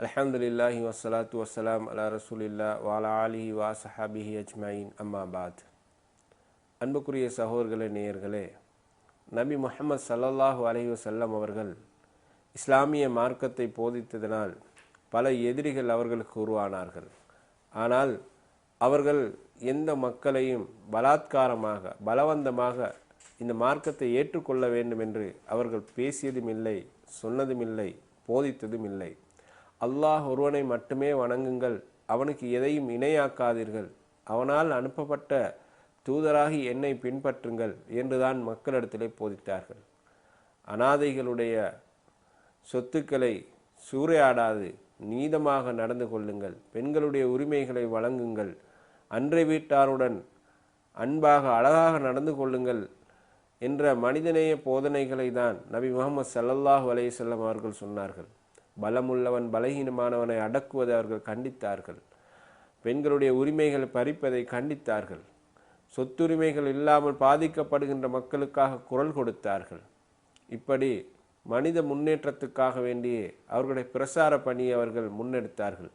அல்ஹம்துலில்லாஹி வஸ்ஸலாத்து வஸ்ஸலாம் அலா ரசூலில்லா வஅலா ஆலிஹி வ ஸஹாபிஹி அஜ்மஈன் அம்மா பாத். அன்புக்குரிய சகோதரர்களே, நேயர்களே, நபி முஹம்மது ஸல்லல்லாஹு அலைஹி வஸல்லம் அவர்கள் இஸ்லாமிய மார்க்கத்தை போதித்ததனால் பல எதிரிகள் அவர்களுக்கு உருவானார்கள். ஆனால் அவர்கள் எந்த மக்களையும் பலாத்காரமாக பலவந்தமாக இந்த மார்க்கத்தை ஏற்றுக்கொள்ள வேண்டும் என்று அவர்கள் பேசியதும் இல்லை, சொன்னதும் இல்லை, போதித்ததும் இல்லை. அல்லாஹ் ஒருவனை மட்டுமே வணங்குங்கள், அவனுக்கு எதையும் இணையாக்காதீர்கள், அவனால் அனுப்பப்பட்ட தூதராகி என்னை பின்பற்றுங்கள் என்றுதான் மக்களிடத்திலே போதித்தார்கள். அனாதைகளுடைய சொத்துக்களை சூறையாடாது நீதமாக நடந்து கொள்ளுங்கள், பெண்களுடைய உரிமைகளை வழங்குங்கள், அன்றை வீட்டாருடன் அன்பாக அழகாக நடந்து கொள்ளுங்கள் என்ற மனிதநேய போதனைகளை தான் நபி முஹம்மது ஸல்லல்லாஹு அலைஹி வஸல்லம் அவர்கள் சொன்னார்கள். பலமுள்ளவன் பலகீனமானவனை அடக்குவதை அவர்கள் கண்டித்தார்கள். பெண்களுடைய உரிமைகளை பறிப்பதை கண்டித்தார்கள். சொத்துரிமைகள் இல்லாமல் பாதிக்கப்படுகின்ற மக்களுக்காக குரல் கொடுத்தார்கள். இப்படி மனித முன்னேற்றத்துக்காக வேண்டியே அவர்களுடைய பிரசார பணியை அவர்கள் முன்னெடுத்தார்கள்.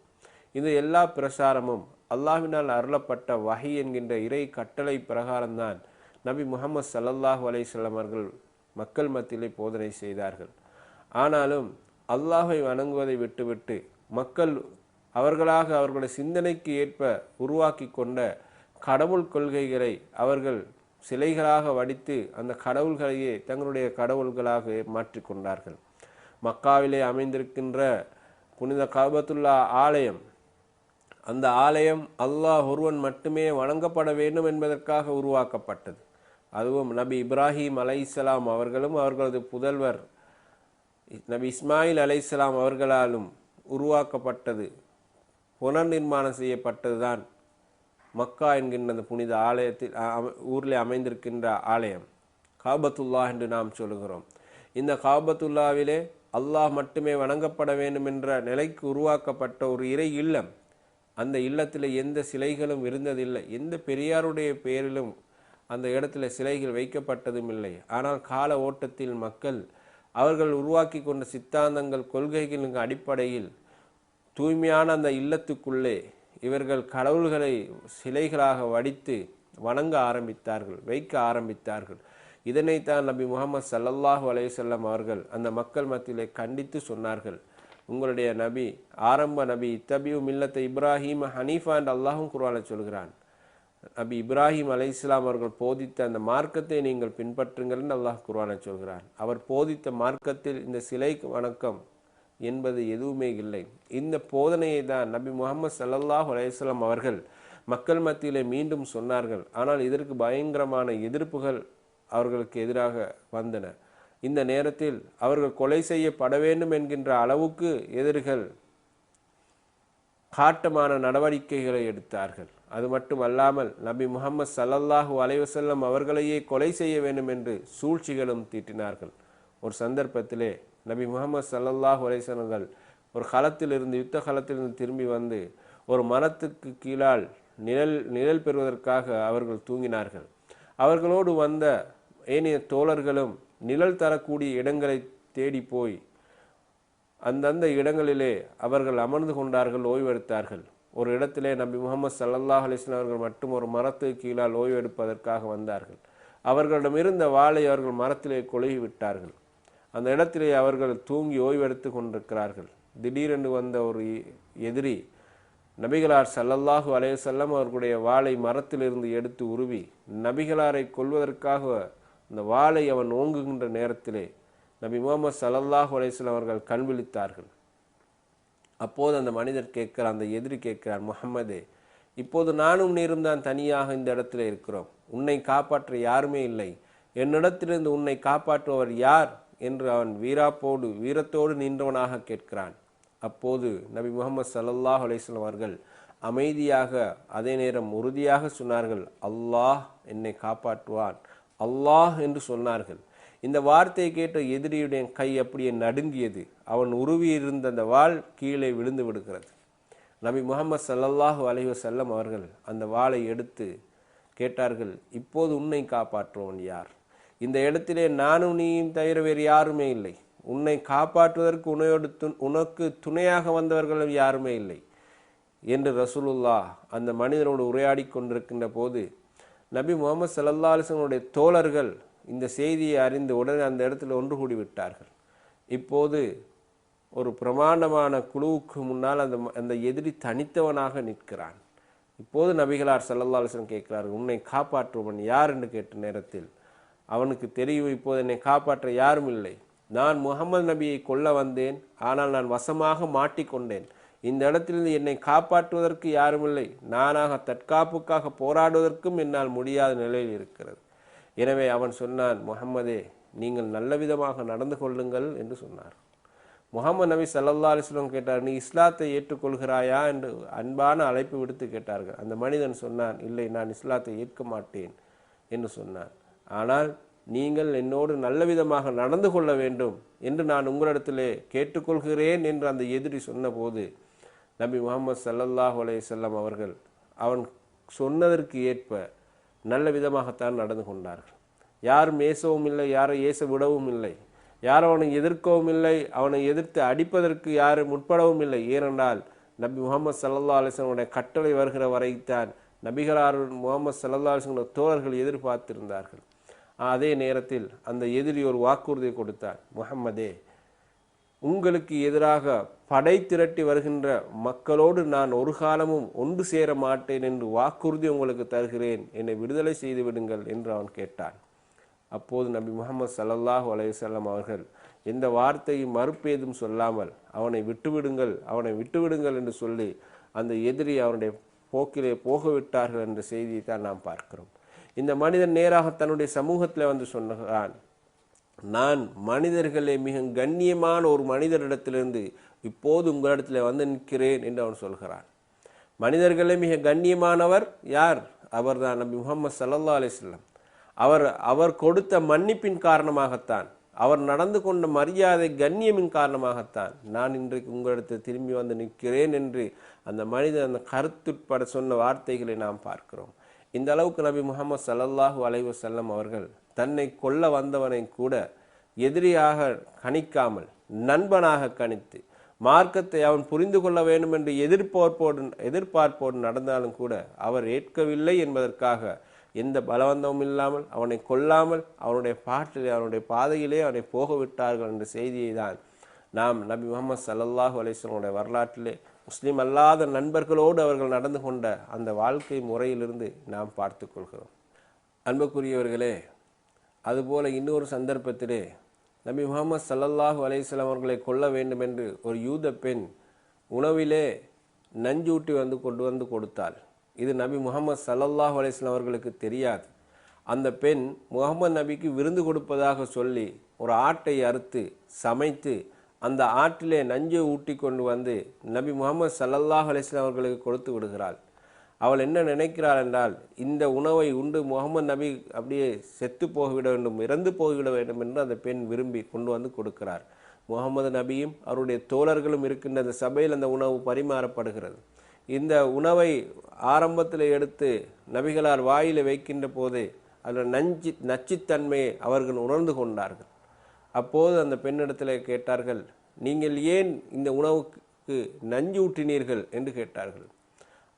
இந்த எல்லா பிரசாரமும் அல்லாஹ்வினால் அருளப்பட்ட வஹி என்கின்ற இறை கட்டளை பிரகாரம்தான் நபி முஹம்மது ஸல்லல்லாஹு அலைஹி வஸல்லம் அவர்கள் மக்கள் மத்தியிலே போதனை செய்தார்கள். ஆனாலும் அல்லாஹை வணங்குவதை விட்டுவிட்டு மக்கள் அவர்களாக அவர்களுடைய சிந்தனைக்கு ஏற்ப உருவாக்கி கொண்ட கடவுள் கொள்கைகளை அவர்கள் சிலைகளாக வடித்து அந்த கடவுள்களையே தங்களுடைய கடவுள்களாக மாற்றிக்கொண்டார்கள். மக்காவிலே அமைந்திருக்கின்ற புனித கஅபத்துல்லா ஆலயம், அந்த ஆலயம் அல்லாஹ் ஒருவன் மட்டுமே வணங்கப்பட வேண்டும் என்பதற்காக உருவாக்கப்பட்டது. அதுவும் நபி இப்ராஹிம் அலைஹிஸ்ஸலாம் அவர்களும் அவர்களது புதல்வர் நபி இஸ்மாயில் அலைஹிஸ்ஸலாம் அவர்களாலும் உருவாக்கப்பட்டது, புனர் நிர்மாணம் செய்யப்பட்டது தான் மக்கா என்கின்ற புனித ஆலயத்தில் ஊரில் அமைந்திருக்கின்ற ஆலயம் காபத்துல்லா என்று நாம் சொல்கிறோம். இந்த காபத்துல்லாவிலே அல்லாஹ் மட்டுமே வணங்கப்பட வேண்டும் என்ற நிலைக்கு உருவாக்கப்பட்ட ஒரு இறை இல்லம். அந்த இல்லத்தில் எந்த சிலைகளும் இருந்ததில்லை, எந்த பெரியாருடைய பெயரிலும் அந்த இடத்துல சிலைகள் வைக்கப்பட்டதும் இல்லை. ஆனால் கால ஓட்டத்தில் மக்கள் அவர்கள் உருவாக்கி கொண்ட சித்தாந்தங்கள் கொள்கைகளின் அடிப்படையில் தூய்மையான அந்த இல்லத்துக்குள்ளே இவர்கள் கடவுள்களை சிலைகளாக வடித்து வணங்க ஆரம்பித்தார்கள், வைக்க ஆரம்பித்தார்கள். இதனைத்தான் நபி முஹம்மது ஸல்லல்லாஹு அலைஹி வஸல்லம் அவர்கள் அந்த மக்கள் மத்தியிலே கண்டித்து சொன்னார்கள். உங்களுடைய நபி ஆரம்ப நபி இத்தபியு மில்லத்தை இப்ராஹிம் ஹனீஃபா என்று அல்லாஹும் குர்ஆனில் சொல்கிறான். நபி இப்ராஹிம் அலைஹிஸ்ஸலாம் அவர்கள் போதித்த அந்த மார்க்கத்தை நீங்கள் பின்பற்றுங்கள் என்று அல்லாஹ் குர்ஆனில் சொல்கிறான். அவர் போதித்த மார்க்கத்தில் இந்த சிலை வணக்கம் என்பது எதுவுமே இல்லை. இந்த போதனையை தான் நபி முஹம்மது ஸல்லல்லாஹு அலைஹி வஸல்லம் அவர்கள் மக்கள் மத்தியிலே மீண்டும் சொன்னார்கள். ஆனால் இதற்கு பயங்கரமான எதிர்ப்புகள் அவர்களுக்கு எதிராக வந்தன. இந்த நேரத்தில் அவர்கள் கொலை செய்யப்பட வேண்டும் என்கின்ற அளவுக்கு எதிரிகள் காட்டமான நடவடிக்கைகளை எடுத்தார்கள். அது மட்டுமல்லாமல் நபி முஹம்மது ஸல்லல்லாஹு அலைஹி வஸல்லம் அவர்களையே கொலை செய்ய வேண்டும் என்று சூழ்ச்சிகளும் தீட்டினார்கள். ஒரு சந்தர்ப்பத்திலே நபி முஹம்மது ஸல்லல்லாஹு அலைஹி வஸல்லம் ஒரு களத்திலிருந்து யுத்த களத்திலிருந்து திரும்பி வந்து ஒரு மரத்துக்கு கீழால் நிழல் பெறுவதற்காக அவர்கள் தூங்கினார்கள். அவர்களோடு வந்த ஏனைய தோழர்களும் நிழல் தரக்கூடிய இடங்களை தேடி போய் அந்தந்த இடங்களிலே அவர்கள் அமர்ந்து கொண்டார்கள், ஓய்வெடுத்தார்கள். ஒரு இடத்திலே நபி முஹம்மது ஸல்லல்லாஹு அலைஹி வஸல்லம் அவர்கள் மட்டும் ஒரு மரத்துக்கு கீழால் ஓய்வெடுப்பதற்காக வந்தார்கள். அவர்களிடம் இருந்த வாளை அவர்கள் மரத்திலே கொளுவி விட்டார்கள். அந்த இடத்திலே அவர்கள் தூங்கி ஓய்வெடுத்து கொண்டிருக்கிறார்கள். திடீரென்று வந்த ஒரு எதிரி நபிகளார் ஸல்லல்லாஹு அலைஹி வஸல்லம் அவர்களுடைய வாளை மரத்திலிருந்து எடுத்து உருவி நபிகளாரை கொல்வதற்காக அந்த வாளை அவன் ஓங்குகின்ற நேரத்திலே நபி முஹம்மது ஸல்லல்லாஹு அலைஹி வஸல்லம் அவர்கள் கண் விழித்தார்கள். அப்போது அந்த மனிதர் கேட்கிறார், அந்த எதிரி கேட்கிறார், முஹம்மதே, இப்போது நானும் நீரும் தான் தனியாக இந்த இடத்துல இருக்கிறோம், உன்னை காப்பாற்ற யாருமே இல்லை, என்னிடத்திலிருந்து உன்னை காப்பாற்றுவர் யார் என்று அவன் வீரத்தோடு நின்றவனாக கேட்கிறான். அப்போது நபி முஹம்மது ஸல்லல்லாஹு அலைஹி வஸல்லம் அவர்கள் அமைதியாக அதே நேரம் உறுதியாக சொன்னார்கள், அல்லாஹ் என்னை காப்பாற்றுவான், அல்லாஹ் என்று சொன்னார்கள். இந்த வார்த்தையை கேட்ட எதிரியுடைய கை அப்படியே நடுங்கியது. அவன் உருவி இருந்த அந்த வாள் கீழே விழுந்து விடுகிறது. நபி முஹம்மது ஸல்லல்லாஹு அலைஹி வஸல்லம் அவர்கள் அந்த வாளை எடுத்து கேட்டார்கள், இப்போது உன்னை காப்பாற்றுவன் யார்? இந்த இடத்திலே நானும் நீயும் தவிர வேறு யாருமே இல்லை, உன்னை காப்பாற்றுவதற்கு உனக்கு துணையாக வந்தவர்களும் யாருமே இல்லை என்று ரசூலுல்லாஹ் அந்த மனிதனோடு உரையாடி கொண்டிருக்கின்ற போது நபி முகமது ஸல்லல்லாஹு அலைஹி வஸல்லம் தோழர்கள் இந்த செய்தியை அறிந்து உடனே அந்த இடத்தில் ஒன்று கூடி விட்டார்கள். இப்போது ஒரு பிரமாண்டமான குழுவுக்கு முன்னால் அந்த எதிரி தனித்தவனாக நிற்கிறான். இப்போது நபிகளார் ஸல்லல்லாஹு அலைஹி வஸல்லம் கேட்கிறார்கள், உன்னை காப்பாற்றுவன் யார் என்று கேட்ட நேரத்தில் அவனுக்கு தெரியும், இப்போது என்னை காப்பாற்ற யாரும் இல்லை. நான் முகமது நபியை கொல்ல வந்தேன், ஆனால் நான் வசமாக மாட்டிக்கொண்டேன். இந்த இடத்திலிருந்து என்னை காப்பாற்றுவதற்கு யாரும் இல்லை. நானாக தற்காப்புக்காக போராடுவதற்கும் என்னால் முடியாத நிலையில் இருக்கிறது. எனவே அவன் சொன்னான், முகம்மதே, நீங்கள் நல்ல விதமாக நடந்து கொள்ளுங்கள் என்று சொன்னார். முகமது நபி ஸல்லல்லாஹு அலைஹி வஸல்லம் கேட்டார், நீ இஸ்லாத்தை ஏற்றுக்கொள்கிறாயா என்று அன்பான அழைப்பு விடுத்து கேட்டார்கள். அந்த மனிதன் சொன்னான், இல்லை, நான் இஸ்லாத்தை ஏற்க மாட்டேன் என்று சொன்னான். ஆனால் நீங்கள் என்னோடு நல்ல விதமாக நடந்து கொள்ள வேண்டும் என்று நான் உங்களிடத்திலே கேட்டுக்கொள்கிறேன் என்று அந்த எதிரி சொன்னபோது நபி முகமது ஸல்லல்லாஹு அலைஹி வஸல்லம் அவர்கள் அவன் சொன்னதற்கு ஏற்ப நல்ல விதமாகத்தான் நடந்து கொண்டார்கள். யாரும் ஏசவும் இல்லை, யாரை ஏச விடவும் இல்லை, யாரும் அவனை எதிர்க்கவும் இல்லை, அவனை எதிர்த்து அடிப்பதற்கு யாரும் முற்படவும் இல்லை. ஏனென்றால் நபி முகமது ஸல்லல்லாஹு அலைஹி வஸல்லம் கட்டளை வருகிற வரைத்தான் நபிகளார் முகமது ஸல்லல்லாஹு அலைஹி வஸல்லம் தோழர்கள் எதிர்பார்த்திருந்தார்கள். அதே நேரத்தில் அந்த எதிரி ஒரு வாக்குறுதியை கொடுத்தார், முஹம்மதே, உங்களுக்கு எதிராக படை திரட்டி வருகின்ற மக்களோடு நான் ஒரு காலமும் ஒன்று சேர மாட்டேன் என்று வாக்குறுதி உங்களுக்கு தருகிறேன், என்னை விடுதலை செய்து விடுங்கள் என்று அவன் கேட்டான். அப்போது நபி முகமது ஸல்லல்லாஹு அலைஹி வஸல்லம் அவர்கள் எந்த வார்த்தையும் மறுப்பேதும் சொல்லாமல் அவனை விட்டுவிடுங்கள் என்று சொல்லி அந்த எதிரி அவனுடைய போக்கிலே போகவிட்டார்கள் என்ற செய்தியை தான் நாம் பார்க்கிறோம். இந்த மனிதன் நேராக தன்னுடைய சமூகத்தில் வந்து சொன்னான், நான் மனிதர்களே மிக கண்ணியமான ஒரு மனிதரிடத்திலிருந்து இப்போது உங்களிடத்தில் வந்து நிற்கிறேன் என்று அவன் சொல்கிறான். மனிதர்களே மிக கண்ணியமானவர் யார்? அவர்தான் நபி முகமது ஸல்லல்லாஹு அலைஹி வஸல்லம். அவர் கொடுத்த மன்னிப்பின் காரணமாகத்தான், அவர் நடந்து கொண்ட மரியாதை கண்ணியமின் காரணமாகத்தான் நான் இன்றைக்கு உங்களிடத்தில் திரும்பி வந்து நிற்கிறேன் என்று அந்த மனிதன் அந்த கருத்துட்பட சொன்ன வார்த்தைகளை நாம் பார்க்கிறோம். இந்த அளவுக்கு நபி முகமது ஸல்லல்லாஹு அலைஹி வஸல்லம் அவர்கள் தன்னை கொல்ல வந்தவனை கூட எதிரியாக கணிக்காமல் நண்பனாக கணித்து, மார்க்கத்தை அவன் புரிந்து கொள்ள வேண்டும் என்று எதிர்பார்ப்போடு நடந்தாலும் கூட அவர் ஏற்கவில்லை என்பதற்காக எந்த பலவந்தமும் இல்லாமல் அவனை கொல்லாமல் அவனுடைய பாதையிலே அவனை போக விட்டார்கள் என்ற செய்தியை தான் நாம் நபி முகமது ஸல்லல்லாஹு அலைஹி வஸல்லம் வரலாற்றிலே முஸ்லிம் அல்லாத நண்பர்களோடு அவர்கள் நடந்து கொண்ட அந்த வாழ்க்கை முறையிலிருந்து நாம் பார்த்து கொள்கிறோம். அன்புக்குரியவர்களே, அதுபோல இன்னொரு சந்தர்ப்பத்திலே நபி முகமது ஸல்லல்லாஹு அலைஹி வஸல்லம் அவர்களை கொல்ல வேண்டும் என்று ஒரு யூத பெண் உணவிலே நஞ்சூட்டி கொண்டு வந்து கொடுத்தாள். இது நபி முகமது ஸல்லல்லாஹு அலைஹி வஸல்லம் அவர்களுக்கு தெரியாது. அந்த பெண் முகமது நபிக்கு விருந்து கொடுப்பதாக சொல்லி ஒரு ஆட்டை அறுத்து சமைத்து அந்த ஆட்டிலே நஞ்சை ஊட்டி கொண்டு வந்து நபி முகமது ஸல்லல்லாஹு அலைஹி வஸல்லம் அவர்களுக்கு கொடுத்து விடுகிறாள். அவள் என்ன நினைக்கிறாள் என்றால், இந்த உணவை உண்டு முகமது நபி அப்படியே செத்து போய்விட வேண்டும், இறந்து போய்விட வேண்டும் என்று அந்த பெண் விரும்பி கொண்டு வந்து கொடுக்கிறார். முகமது நபியும் அவருடைய தோழர்களும் இருக்கின்ற அந்த சபையில் அந்த உணவு பரிமாறப்படுகிறது. இந்த உணவை ஆரம்பத்தில் எடுத்து நபிகளார் வாயில வைக்கின்ற போதே அதில் நச்சுத்தன்மையை அவர்கள் உணர்ந்து கொண்டார்கள். அப்போது அந்த பெண்ணிடத்தில் கேட்டார்கள், நீங்கள் ஏன் இந்த உணவுக்கு நஞ்சு ஊற்றினீர்கள் என்று கேட்டார்கள்.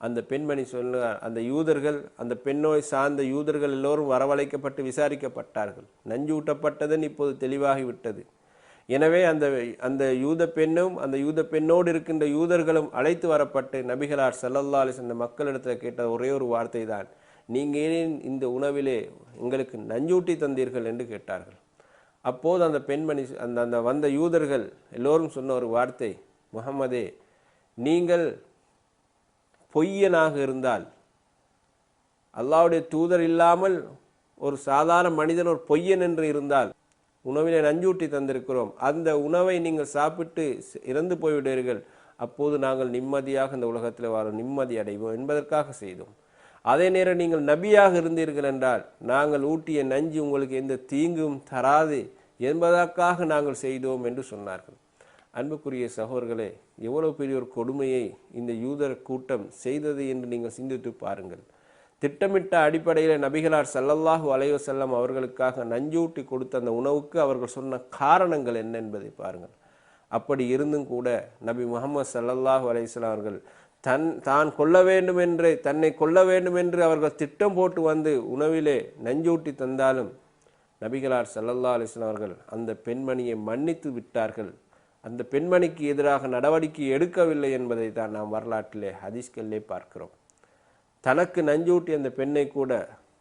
அந்த பெண்மணி சொன்னார், அந்த யூதர்கள், அந்த பெண்ணோய் சார்ந்த யூதர்கள் எல்லோரும் வரவழைக்கப்பட்டு விசாரிக்கப்பட்டார்கள். நஞ்சு ஊட்டப்பட்டதுன்னு இப்போது தெளிவாகிவிட்டது. எனவே அந்த யூத பெண்ணும் அந்த யூத பெண்ணோடு இருக்கின்ற யூதர்களும் அழைத்து வரப்பட்டு நபிகளார் ஸல்லல்லாஹு அலைஹி வஸல்லம் மக்களிடத்தில் கேட்ட ஒரே ஒரு வார்த்தை தான், நீங்கள் ஏன் இந்த உணவிலே எங்களுக்கு நஞ்சூட்டி தந்தீர்கள் என்று கேட்டார்கள். அப்போது அந்த பெண்மணி அந்த வந்த யூதர்கள் எல்லோரும் சொன்ன ஒரு வார்த்தை, முஹம்மதே, நீங்கள் பொய்யனாக இருந்தால், அல்லாஹ்வுடைய தூதர் இல்லாமல் ஒரு சாதாரண மனிதன் ஒரு பொய்யன் என்று இருந்தால் உணவிலே நஞ்சூட்டி தந்திருக்கிறோம், அந்த உணவை நீங்கள் சாப்பிட்டு இறந்து போய்விடுவீர்கள், அப்போது நாங்கள் நிம்மதியாக இந்த உலகத்தில் வாழ நிம்மதி அடைவோம் என்பதற்காக செய்தோம். அதே நேரம் நீங்கள் நபியாக இருந்தீர்கள் என்றால் நாங்கள் ஊட்டிய நஞ்சு உங்களுக்கு எந்த தீங்கும் தராது என்பதற்காக நாங்கள் செய்தோம் என்று சொன்னார்கள். அன்புக்குரிய சகோதரர்களே, எவ்வளவு பெரிய ஒரு கொடுமையை இந்த யூதர் கூட்டம் செய்தது என்று நீங்கள் சிந்தித்து பாருங்கள். திட்டமிட்ட அடிப்படையில் நபிகளார் ஸல்லல்லாஹு அலைஹி வஸல்லம் அவர்களுக்காக நஞ்சூட்டி கொடுத்த அந்த உணவுக்கு அவர்கள் சொன்ன காரணங்கள் என்ன என்பதை பாருங்கள். அப்படி இருந்தும் கூட நபி முஹம்மது ஸல்லல்லாஹு அலைஹி வஸல்லம் அவர்கள் தான் கொல்ல வேண்டும் என்று தன்னை கொல்ல வேண்டும் என்று அவர்கள் திட்டம் போட்டு வந்து உணவிலே நஞ்சூட்டி தந்தாலும் நபிகளார் ஸல்லல்லாஹு அலைஹி வஸல்லம் அவர்கள் அந்த பெண்மணியை மன்னித்து விட்டார்கள். அந்த பெண்மணிக்கு எதிராக நடவடிக்கை எடுக்கவில்லை என்பதை தான் நாம் வரலாற்றிலே ஹதீஸ்களிலே பார்க்கிறோம். தனக்கு நஞ்சூட்டி அந்த பெண்ணை கூட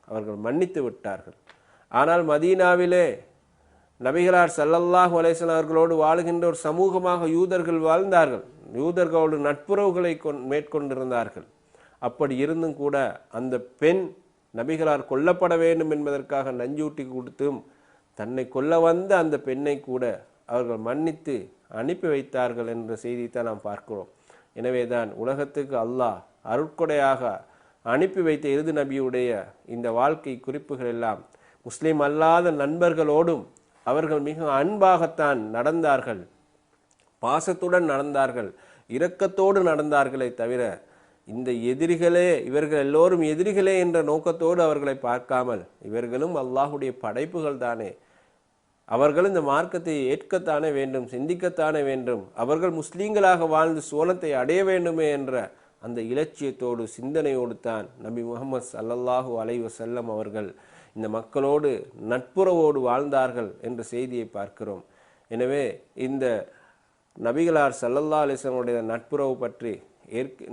அவர்கள் மன்னித்து விட்டார்கள். ஆனால் மதீனாவிலே நபிகளார் ஸல்லல்லாஹு அலைஹி வஸல்லம் அவர்களோடு வாழுகின்ற ஒரு சமூகமாக யூதர்கள் வாழ்ந்தார்கள். யூதர்களோடு நட்புறவுகளை மேற்கொண்டிருந்தார்கள். அப்படி இருந்தும் கூட அந்த பெண் நபிகளார் கொல்லப்பட வேண்டும் என்பதற்காக நஞ்சூட்டி கொடுத்தும் தன்னை கொல்ல வந்த அந்த பெண்ணை கூட அவர்கள் மன்னித்து அனுப்பி வைத்தார்கள் என்ற செய்தியைத்தான் நாம் பார்க்கிறோம். எனவேதான் உலகத்துக்கு அல்லாஹ் அருட்கொடையாக அனுப்பி வைத்த இறுதி நபியுடைய இந்த வாழ்க்கை குறிப்புகள் எல்லாம் முஸ்லிம் அல்லாத நண்பர்களோடும் அவர்கள் மிக அன்பாகத்தான் நடந்தார்கள், பாசத்துடன் நடந்தார்கள், இரக்கத்தோடு நடந்தார்களே தவிர இந்த எதிரிகளே இவர்கள் எல்லோரும் எதிரிகளே என்ற நோக்கத்தோடு அவர்களை பார்க்காமல் இவர்களும் அல்லாஹுடைய படைப்புகள் தானே, அவர்கள் இந்த மார்க்கத்தை ஏற்கத்தானே வேண்டும், சிந்திக்கத்தானே வேண்டும், அவர்கள் முஸ்லீம்களாக வாழ்ந்து சோனத்தை அடைய வேண்டுமே என்ற அந்த இலட்சியத்தோடு சிந்தனையோடு தான் நபி முஹம்மது ஸல்லல்லாஹு அலைஹி வஸல்லம் அவர்கள் இந்த மக்களோடு நட்புறவோடு வாழ்ந்தார்கள் என்ற செய்தியை பார்க்கிறோம். எனவே இந்த நபிகளார் ஸல்லல்லாஹு அலைஹி வஸல்லம் நட்புறவு பற்றி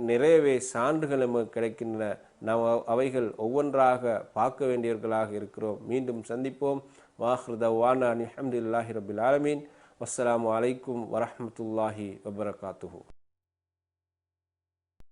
நிறையவே சான்றுகள் நமக்கு கிடைக்கின்றன. நாம் அவைகள் ஒவ்வொன்றாக பார்க்க வேண்டியவர்களாக இருக்கிறோம். மீண்டும் சந்திப்போம். வாஹிரு தஅவானா அல்ஹம்துலில்லாஹி ரப்பில் ஆலமீன். வஸ்ஸலாமு அலைக்கும் வரஹ்மத்துல்லாஹி வபரகாத்துஹு.